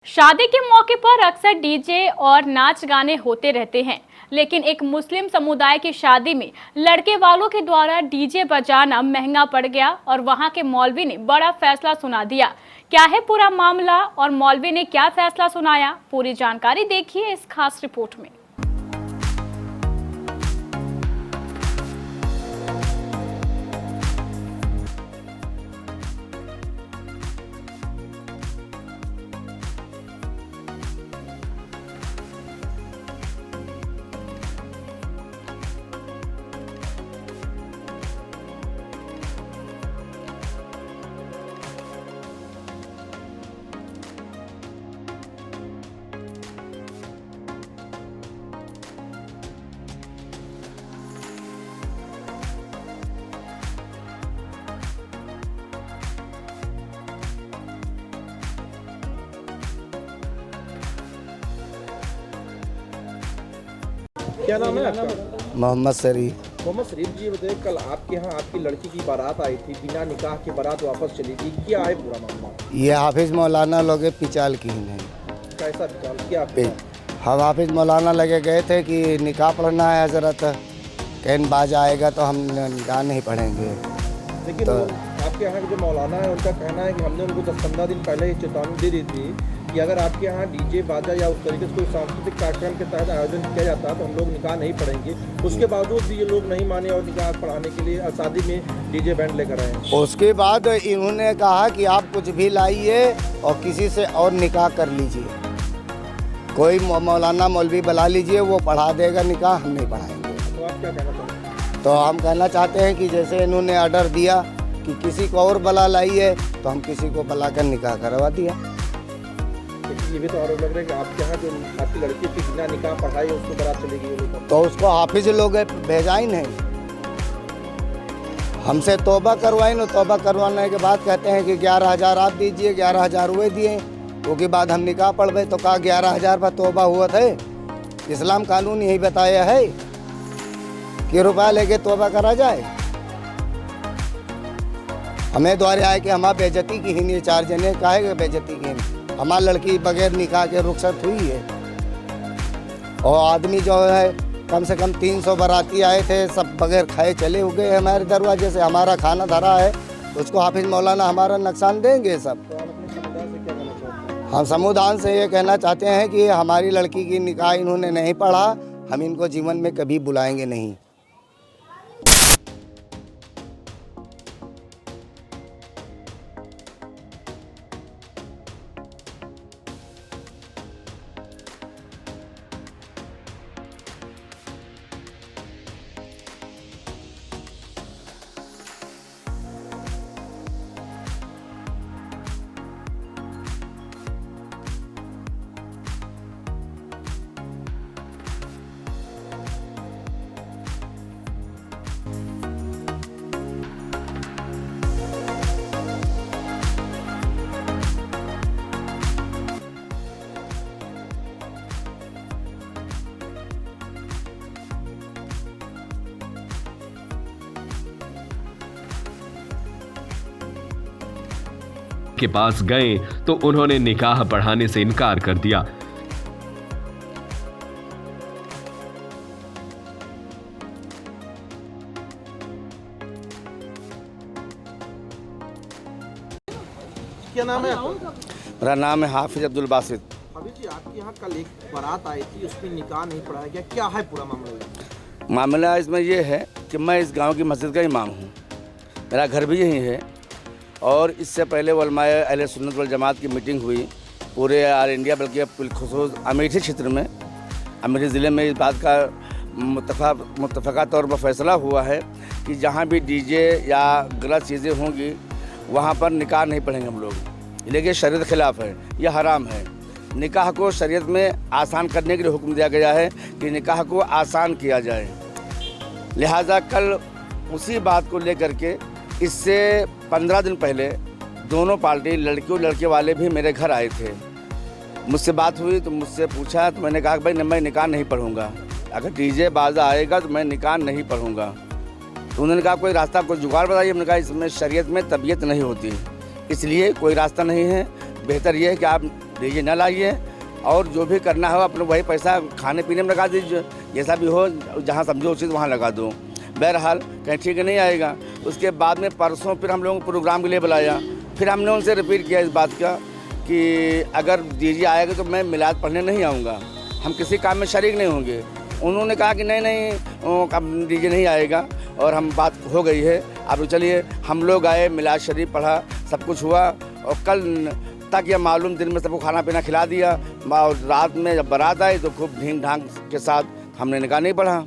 शादी के मौके पर अक्सर डीजे और नाच गाने होते रहते हैं, लेकिन एक मुस्लिम समुदाय की शादी में लड़के वालों के द्वारा डीजे बजाना महंगा पड़ गया और वहां के मौलवी ने बड़ा फैसला सुना दिया। क्या है पूरा मामला और मौलवी ने क्या फैसला सुनाया, पूरी जानकारी देखिए इस खास रिपोर्ट में। क्या नाम है आपका? मोहम्मद शरीफ। मोहम्मद शरीफ जी, बताइए, कल आपके यहाँ आपकी लड़की की बारात आई थी, बिना निकाह की बारात वापस चली गई, क्या है पूरा मामला? ये हाफिज मौलाना लोग पिचाल की नहीं। कैसा विचार क्या हम हाफिज मौलाना लगे गए थे कि निकाह पढ़ना है हजरत, कहन बाज आएगा तो हम निकाह नहीं पढ़ेंगे। लेकिन तो आपके यहाँ के जो मौलाना है उनका कहना है कि हमने उनको 10-15 दिन पहले ये चेतावनी दे दी थी कि अगर आपके यहाँ डीजे बाजा या उस तरीके से कोई सांस्कृतिक कार्यक्रम के तहत आयोजन किया जाता है तो हम लोग निकाह नहीं पढ़ेंगे। उसके बावजूद भी ये लोग नहीं माने और निकाह पढ़ाने के लिए शादी में डीजे बैंड लेकर आए हैं। उसके बाद इन्होंने कहा कि आप कुछ भी लाइए और किसी से और निकाह कर लीजिए, कोई मौलाना मौलवी बुला लीजिए, वो पढ़ा देगा निकाह, हम नहीं पढ़ाएंगे। तो आप क्या कहना चाहते हैं? तो हम कहना चाहते हैं कि जैसे इन्होंने ऑर्डर दिया कि किसी को और बुला लाइए, तो हम किसी को बुलाकर निकाह करवा दिया। ये भी तो आरोप लग रहा है कि आपके यहाँ जो आपकी लड़की की बिना निकाह पढ़ाई है उसको बारात चली गई, तो उसको हाफिज लोग भेजा ही नहीं। हमसे तौबा करवाई ना, तौबा करवाने के बाद कहते हैं कि 11,000 आप दीजिए, 11,000 हुए दिए। उसके बाद हम निकाह पढ़ गए तो कहा 11,000 पर तौबा हुआ था। इस्लाम कानून यही बताया है कि रुपया लेके तौबा करा जाए। हमें द्वारे आए कि हमारा बेइज्जती की ही नहीं, 4 जने काहे बेइज्जती की नहीं। हमारी लड़की बगैर निकाह के रुखसत हुई है और आदमी जो है कम से कम 300 बाराती आए थे, सब बगैर खाए चले हो गए हमारे दरवाजे से। हमारा खाना धरा है, उसको हाफिज मौलाना हमारा नुकसान देंगे सब। तो आप अपने समुदाय से क्या कहना चाहते हैं? हम समुदाय से ये कहना चाहते हैं कि हमारी लड़की की निकाह इन्होंने नहीं पढ़ा, हम इनको जीवन में कभी बुलाएंगे नहीं। के पास गए तो उन्होंने निकाह पढ़ाने से इनकार कर दिया। क्या नाम है आपका? मेरा नाम है हाफिज अब्दुल बासित। अभी जी, आपके यहाँ कल एक बारात आई थी, उसमें निकाह नहीं पढ़ाया गया, क्या है पूरा मामला? मामला इसमें यह है कि मैं इस गांव की मस्जिद का इमाम हूँ, मेरा घर भी यहीं है और इससे पहले उलमाए अहले सुन्नत वल जमात की मीटिंग हुई पूरे ऑल इंडिया, बल्कि बिलखुसूस अमेठी क्षेत्र में, अमेठी ज़िले में इस बात का मुत्तफ़क़ा तौर पर फैसला हुआ है कि जहाँ भी डीजे या गलत चीज़ें होंगी वहाँ पर निकाह नहीं पढ़ेंगे हम लोग, लेकिन शरीयत खिलाफ है, यह हराम है। निकाह को शरीयत में आसान करने के लिए हुक्म दिया गया है कि निकाह को आसान किया जाए। लिहाजा कल उसी बात को लेकर के इससे 15 दिन पहले दोनों पार्टी, लड़की और लड़के वाले भी मेरे घर आए थे। मुझसे बात हुई तो मुझसे पूछा तो मैंने कहा कि भाई मैं निकाह नहीं पढ़ूंगा, अगर डीजे बाजा आएगा तो मैं निकाह नहीं पढ़ूंगा। तो उन्होंने कहा कोई रास्ता, कोई जुगाड़ बताइए। मैंने कहा इसमें शरीयत में तबीयत नहीं होती, इसलिए कोई रास्ता नहीं है। बेहतर यह है कि आप डीजे न लाइए और जो भी करना हो अपने वही पैसा खाने पीने में लगा दीजिए, जैसा भी हो जहाँ समझो उचित वहाँ लगा दो। बहरहाल कहीं ठीक नहीं आएगा। उसके बाद में परसों फिर हम लोगों को प्रोग्राम के लिए बुलाया, फिर हमने उनसे रिपीट किया इस बात का कि अगर डीजे आएगा तो मैं मिलाद पढ़ने नहीं आऊँगा, हम किसी काम में शरीक नहीं होंगे। उन्होंने कहा कि नहीं अब डीजे नहीं आएगा और हम बात हो गई है। अब चलिए हम लोग आए, मिलाद शरीफ पढ़ा, सब कुछ हुआ और कल तक यह मालूम दिन में सबको खाना पीना खिला दिया और रात में जब बारात आई तो खूब ढींग ढांग के साथ हमने निकाह नहीं पढ़ा।